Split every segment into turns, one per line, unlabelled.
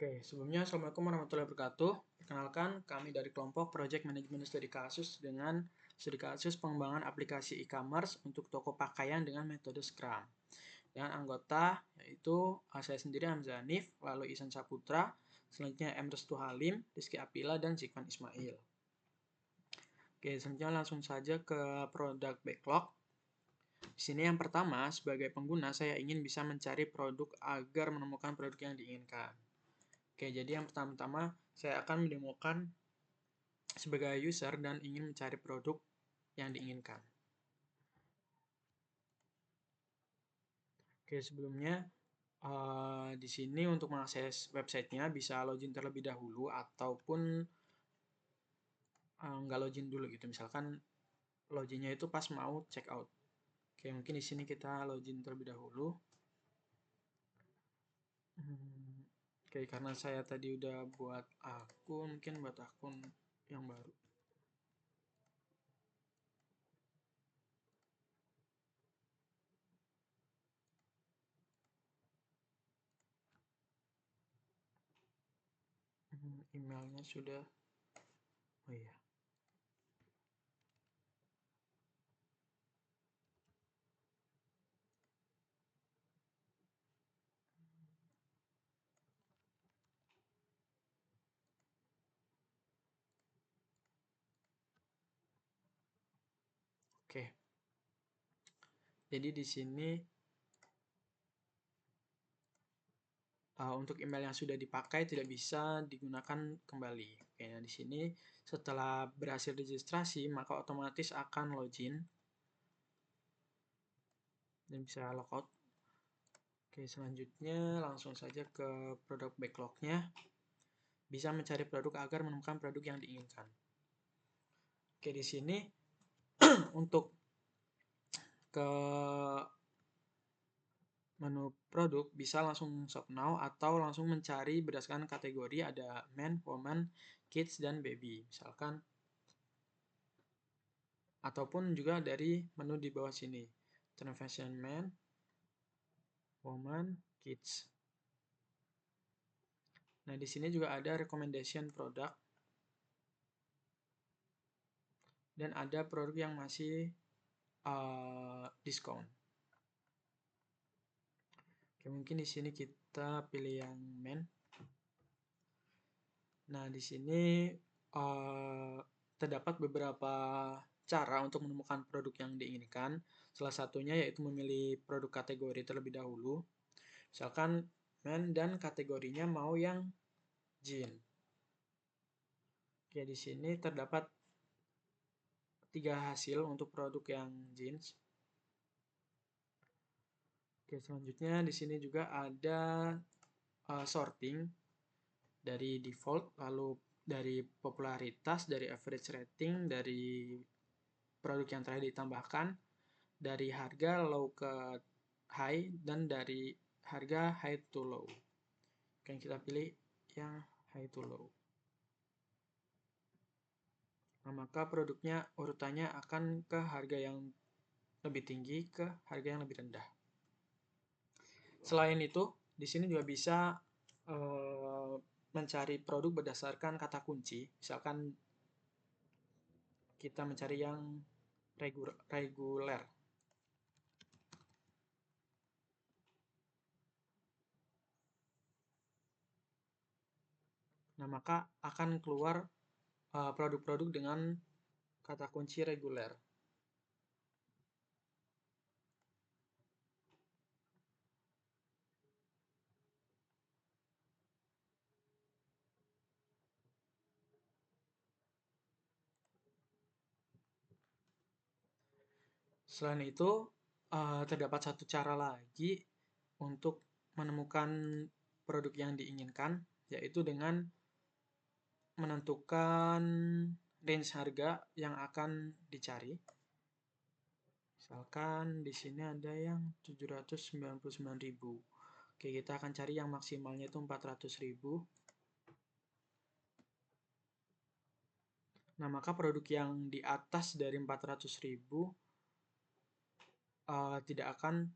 Oke, sebelumnya Assalamualaikum warahmatullahi wabarakatuh. Perkenalkan, kami dari kelompok Project Management Studi Kasus dengan studi kasus pengembangan aplikasi e-commerce untuk toko pakaian dengan metode Scrum. Dengan anggota yaitu saya sendiri Hamzah Hanif, lalu Ihsan Saputra, selanjutnya M. Restu Halim, Rizky Apila, dan Zikwan Ismail. Oke, selanjutnya langsung saja ke produk backlog. Di sini yang pertama, sebagai pengguna saya ingin bisa mencari produk agar menemukan produk yang diinginkan. Oke, jadi yang pertama-tama saya akan mendemokan sebagai user dan ingin mencari produk yang diinginkan. Oke, sebelumnya di sini untuk mengakses websitenya bisa login terlebih dahulu ataupun nggak login dulu gitu. Misalkan loginnya itu pas mau check out. Oke, mungkin di sini kita login terlebih dahulu. Oke, karena saya tadi udah buat akun, mungkin buat akun yang baru. Emailnya sudah, oh iya. Oke. Jadi di sini untuk email yang sudah dipakai tidak bisa digunakan kembali. Oke, nah di sini setelah berhasil registrasi maka otomatis akan login dan bisa logout. Oke, selanjutnya langsung saja ke produk backlog-nya. Bisa mencari produk agar menemukan produk yang diinginkan. Oke, di sini untuk ke menu produk bisa langsung shop now atau langsung mencari berdasarkan kategori, ada men, woman, kids, dan baby misalkan, ataupun juga dari menu di bawah sini, fashion men, woman, kids. Nah, di sini juga ada recommendation product dan ada produk yang masih diskon. Oke, mungkin di sini kita pilih yang men. Nah, di sini terdapat beberapa cara untuk menemukan produk yang diinginkan. Salah satunya yaitu memilih produk kategori terlebih dahulu. Misalkan men dan kategorinya mau yang jean. Oke, di sini terdapat 3 hasil untuk produk yang jeans. Oke, selanjutnya di sini juga ada sorting dari default, lalu dari popularitas, dari average rating, dari produk yang terakhir ditambahkan, dari harga low ke high, dan dari harga high to low. Oke, kita pilih yang high to low. Nah, maka produknya urutannya akan ke harga yang lebih tinggi ke harga yang lebih rendah. Selain itu, di sini juga bisa mencari produk berdasarkan kata kunci. Misalkan kita mencari yang reguler. Nah, maka akan keluar produk-produk dengan kata kunci reguler. Selain itu, terdapat satu cara lagi untuk menemukan produk yang diinginkan, yaitu dengan menentukan range harga yang akan dicari. Misalkan di sini ada yang 799.000. Oke, kita akan cari yang maksimalnya itu 400.000. Nah, maka produk yang di atas dari 400.000 tidak akan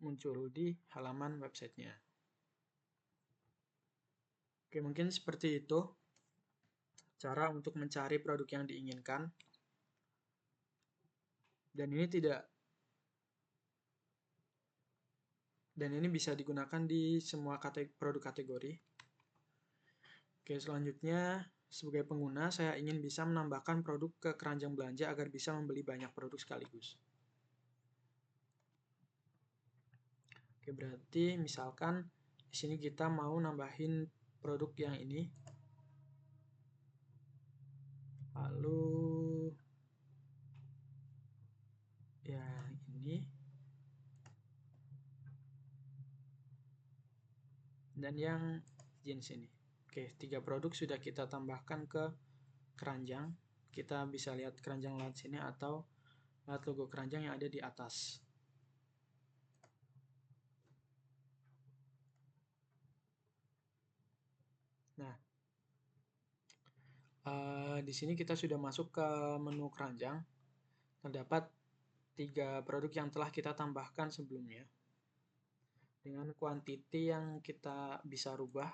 muncul di halaman websitenya. Oke, mungkin seperti itu cara untuk mencari produk yang diinginkan. Dan ini bisa digunakan di semua produk kategori. Oke, selanjutnya sebagai pengguna saya ingin bisa menambahkan produk ke keranjang belanja agar bisa membeli banyak produk sekaligus. Oke, berarti misalkan di sini kita mau nambahin produk yang ini. Lalu yang ini. Dan yang jeans ini. Oke, 3 produk sudah kita tambahkan ke keranjang. Kita bisa lihat keranjang lewat sini atau lewat logo keranjang yang ada di atas. Nah, di sini kita sudah masuk ke menu keranjang. Terdapat 3 produk yang telah kita tambahkan sebelumnya. Dengan quantity yang kita bisa rubah.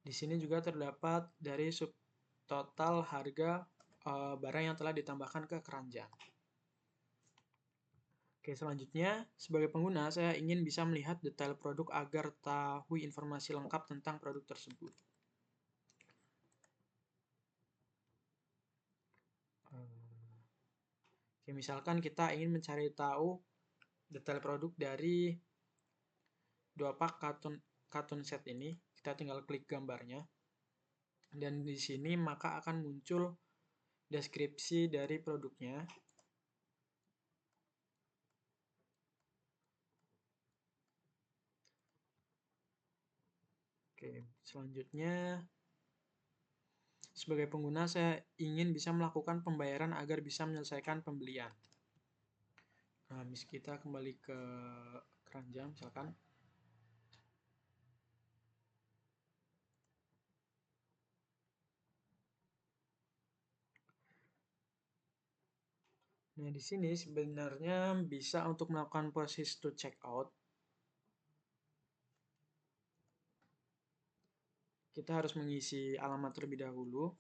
Di sini juga terdapat dari total harga barang yang telah ditambahkan ke keranjang. Oke, selanjutnya sebagai pengguna saya ingin bisa melihat detail produk agar tahu informasi lengkap tentang produk tersebut. Oke, misalkan kita ingin mencari tahu detail produk dari 2 pak kartun set ini, kita tinggal klik gambarnya. Dan di sini maka akan muncul deskripsi dari produknya. Oke, selanjutnya sebagai pengguna saya ingin bisa melakukan pembayaran agar bisa menyelesaikan pembelian. Nah, kita kembali ke keranjang misalkan. Nah, di sini sebenarnya bisa untuk melakukan proses to check out. Kita harus mengisi alamat terlebih dahulu.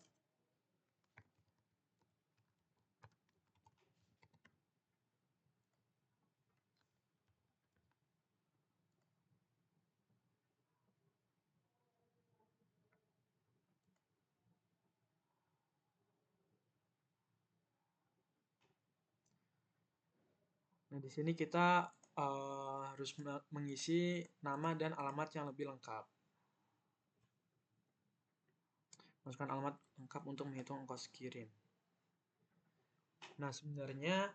Nah, di sini kita harus mengisi nama dan alamat yang lebih lengkap. Masukkan alamat lengkap untuk menghitung ongkos kirim. Nah, sebenarnya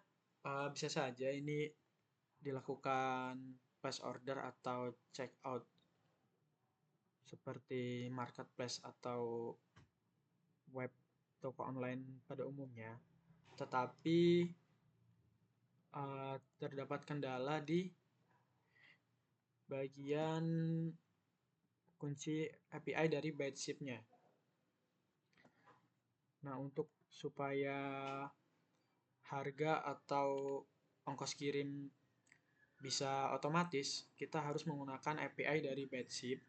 bisa saja ini dilakukan pas order atau check out seperti marketplace atau web toko online pada umumnya. Tetapi terdapat kendala di bagian kunci API dari ByteShip-nya. Nah, untuk supaya harga atau ongkos kirim bisa otomatis, kita harus menggunakan API dari ByteShip.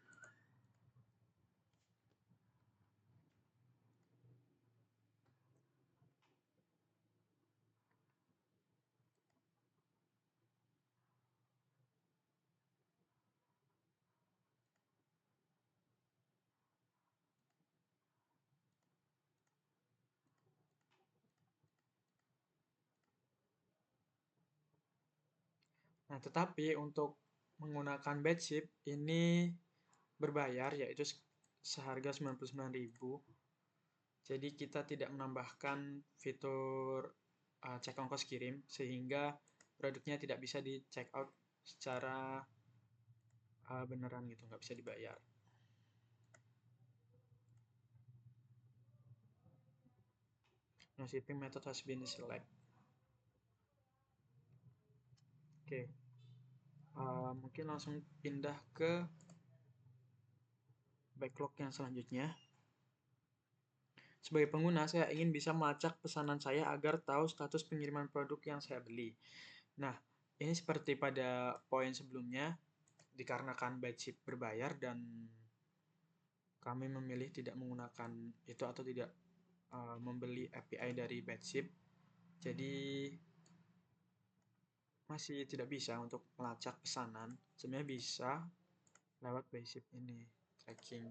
Nah, tetapi untuk menggunakan ByteShip ini berbayar, yaitu seharga 99.000. Jadi kita tidak menambahkan fitur cek ongkos kirim, sehingga produknya tidak bisa di check out secara beneran gitu, nggak bisa dibayar. No shipping method has been select. Oke, mungkin langsung pindah ke backlog yang selanjutnya. Sebagai pengguna, saya ingin bisa melacak pesanan saya agar tahu status pengiriman produk yang saya beli. Nah, ini seperti pada poin sebelumnya, dikarenakan Batship berbayar dan kami memilih tidak menggunakan itu atau tidak membeli API dari Batship, jadi masih tidak bisa untuk melacak pesanan. Sebenarnya bisa lewat Batship ini, tracking.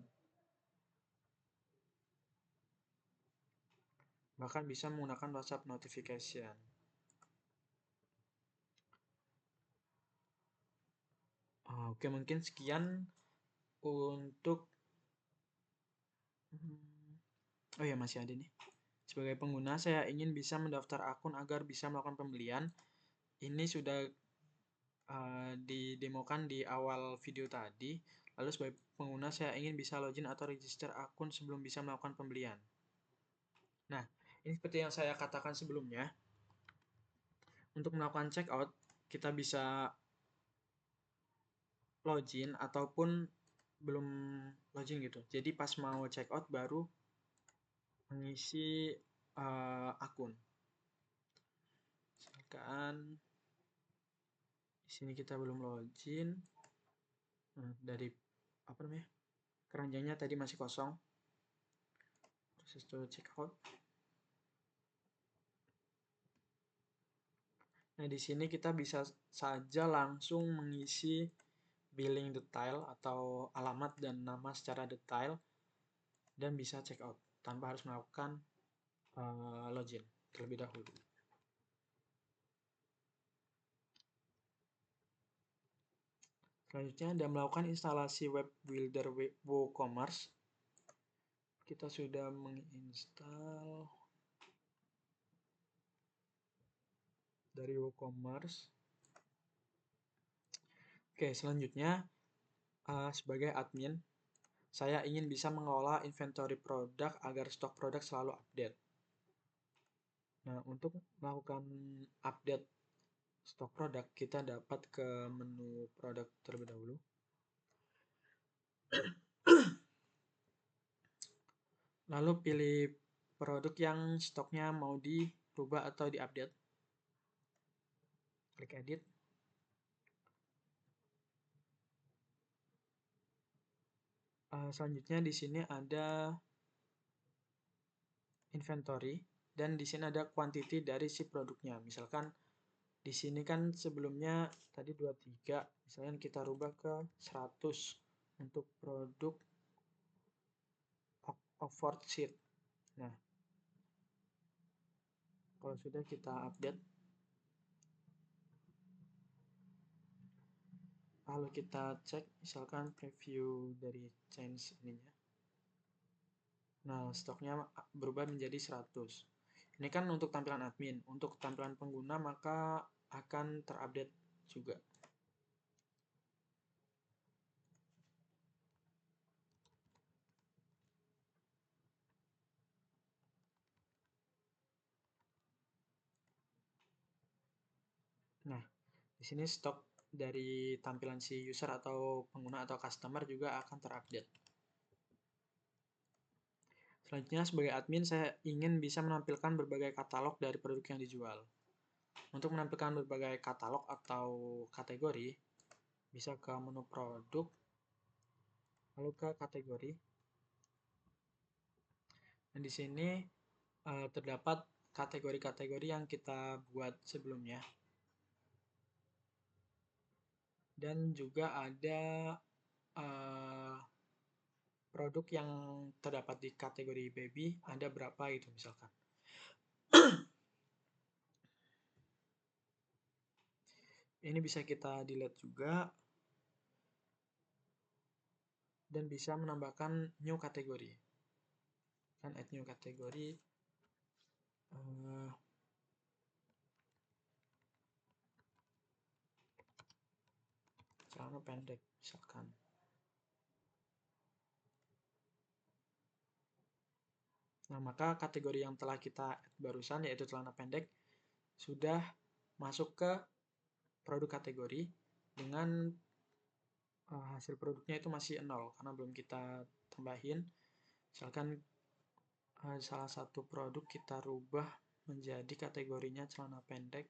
Bahkan bisa menggunakan WhatsApp notification. Oke, mungkin sekian untuk oh ya, masih ada nih. Sebagai pengguna, saya ingin bisa mendaftar akun agar bisa melakukan pembelian. Ini sudah didemokan di awal video tadi. Lalu sebagai pengguna, saya ingin bisa login atau register akun sebelum bisa melakukan pembelian. Nah, ini seperti yang saya katakan sebelumnya. Untuk melakukan checkout, kita bisa login ataupun belum login gitu. Jadi pas mau checkout baru mengisi akun. Misalkan di sini kita belum login. Nah, dari apa namanya? Keranjangnya tadi masih kosong. Proses to checkout. Nah, di sini kita bisa saja langsung mengisi billing detail atau alamat dan nama secara detail dan bisa checkout tanpa harus melakukan login terlebih dahulu. Selanjutnya ada melakukan instalasi web builder WooCommerce. Kita sudah menginstal dari WooCommerce. Oke, selanjutnya sebagai admin, saya ingin bisa mengelola inventory produk agar stok produk selalu update. Nah, untuk melakukan update stok produk, kita dapat ke menu produk terlebih dahulu. Lalu pilih produk yang stoknya mau dirubah atau diupdate. Klik edit. Selanjutnya di sini ada inventory dan di sini ada quantity dari si produknya. Misalkan di sini kan sebelumnya tadi 23, misalkan kita rubah ke 100 untuk produk Oxford Sheet. Nah, kalau sudah kita update, lalu kita cek misalkan preview dari change ininya. Nah, stoknya berubah menjadi 100. Ini kan untuk tampilan admin. Untuk tampilan pengguna maka akan terupdate juga. Nah, di sini stok dari tampilan si user atau pengguna atau customer juga akan terupdate. Selanjutnya, sebagai admin, saya ingin bisa menampilkan berbagai katalog dari produk yang dijual. Untuk menampilkan berbagai katalog atau kategori, bisa ke menu produk, lalu ke kategori. Dan di sini terdapat kategori-kategori yang kita buat sebelumnya. Dan juga ada produk yang terdapat di kategori baby, ada berapa gitu misalkan. Ini bisa kita delete juga. Dan bisa menambahkan new kategori. Kan add new kategori. Celana pendek misalkan. Nah, maka kategori yang telah kita add barusan yaitu celana pendek sudah masuk ke produk kategori dengan hasil produknya itu masih 0 karena belum kita tambahin. Misalkan salah satu produk kita rubah menjadi kategorinya celana pendek.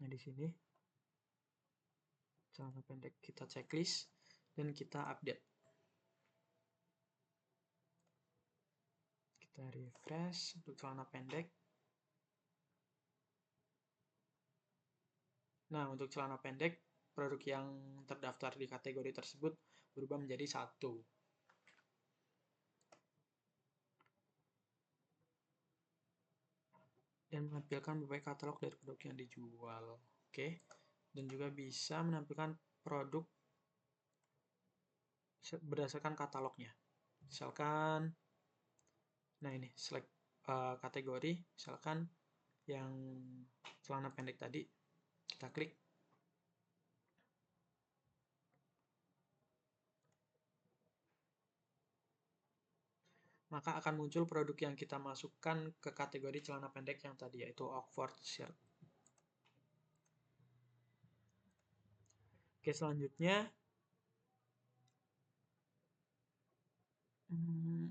Nah, di sini celana pendek kita checklist dan kita update. Kita refresh untuk celana pendek. Nah, untuk celana pendek, produk yang terdaftar di kategori tersebut berubah menjadi 1. Dan menampilkan berbagai katalog dari produk yang dijual. Oke. Dan juga bisa menampilkan produk berdasarkan katalognya. Misalkan, nah ini, select kategori, misalkan yang celana pendek tadi, kita klik. Maka akan muncul produk yang kita masukkan ke kategori celana pendek yang tadi, yaitu Oxford shirt. Oke, selanjutnya,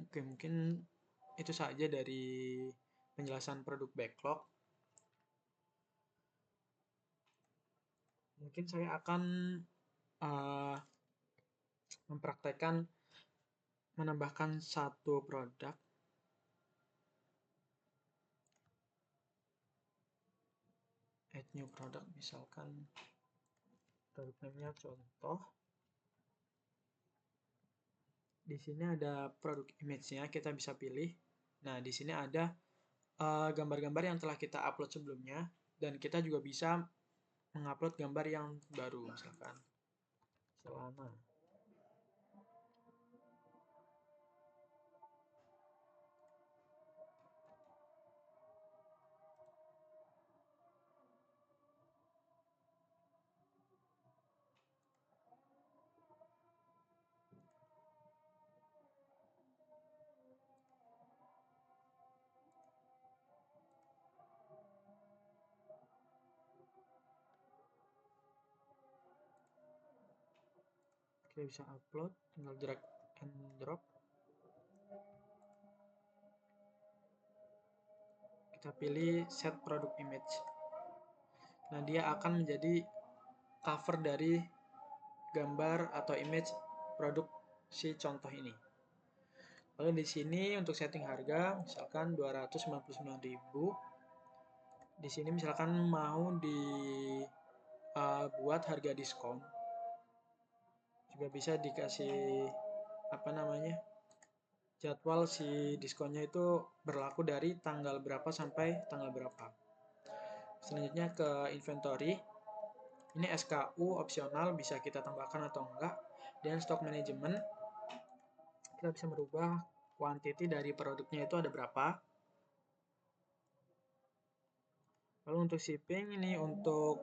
oke, mungkin itu saja dari penjelasan produk backlog. Mungkin saya akan mempraktekkan menambahkan satu produk. Add new product, misalkan produk name-nya contoh. Di sini ada produk image-nya, kita bisa pilih. Nah, di sini ada gambar-gambar yang telah kita upload sebelumnya, dan kita juga bisa mengupload gambar yang baru, misalkan celana. Kita bisa upload, tinggal drag and drop. Kita pilih set product image. Nah, dia akan menjadi cover dari gambar atau image produk si contoh ini. Lalu di sini untuk setting harga, misalkan 299.000. Di sini misalkan mau dibuat harga diskon, juga bisa dikasih jadwal si diskonnya itu berlaku dari tanggal berapa sampai tanggal berapa. Selanjutnya ke inventory. Ini SKU opsional, bisa kita tambahkan atau enggak. Dan stock management, kita bisa merubah quantity dari produknya itu ada berapa. Lalu untuk shipping, ini untuk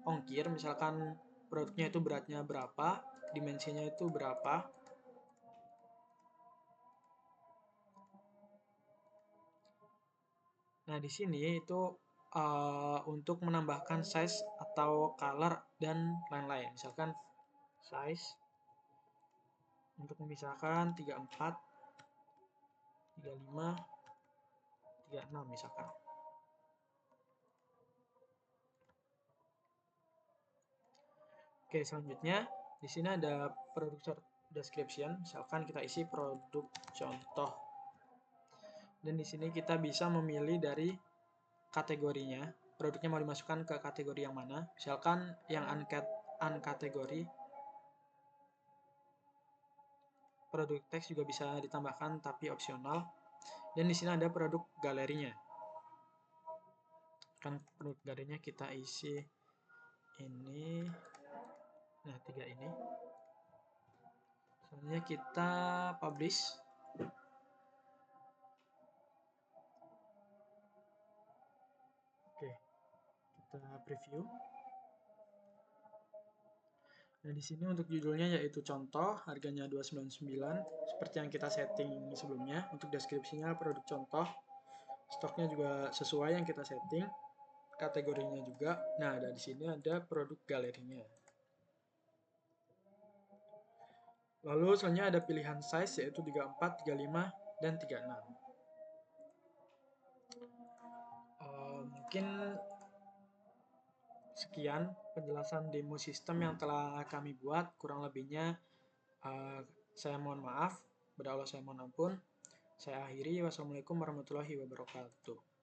ongkir, misalkan produknya itu beratnya berapa, dimensinya itu berapa. Nah, di sini itu untuk menambahkan size atau color dan lain-lain. Misalkan size untuk memisahkan 34, 35, 36 misalkan. Oke, selanjutnya di sini ada product description. Misalkan kita isi produk contoh. Dan di sini kita bisa memilih dari kategorinya. Produknya mau dimasukkan ke kategori yang mana. Misalkan yang uncategory. Produk teks juga bisa ditambahkan tapi opsional. Dan di sini ada produk galerinya. Kan produk galerinya kita isi ini. Nah, 3 ini. Selanjutnya kita publish. Oke, kita preview. Nah, di sini untuk judulnya yaitu contoh, harganya 299, seperti yang kita setting sebelumnya. Untuk deskripsinya produk contoh, stoknya juga sesuai yang kita setting. kategorinya juga. Nah, di sini ada produk galerinya. Lalu selanjutnya ada pilihan size yaitu 34, 35, dan 36. Mungkin sekian penjelasan demo sistem yang telah kami buat. Kurang lebihnya saya mohon maaf. Berdaulat saya mohon ampun. Saya akhiri. Wassalamualaikum warahmatullahi wabarakatuh.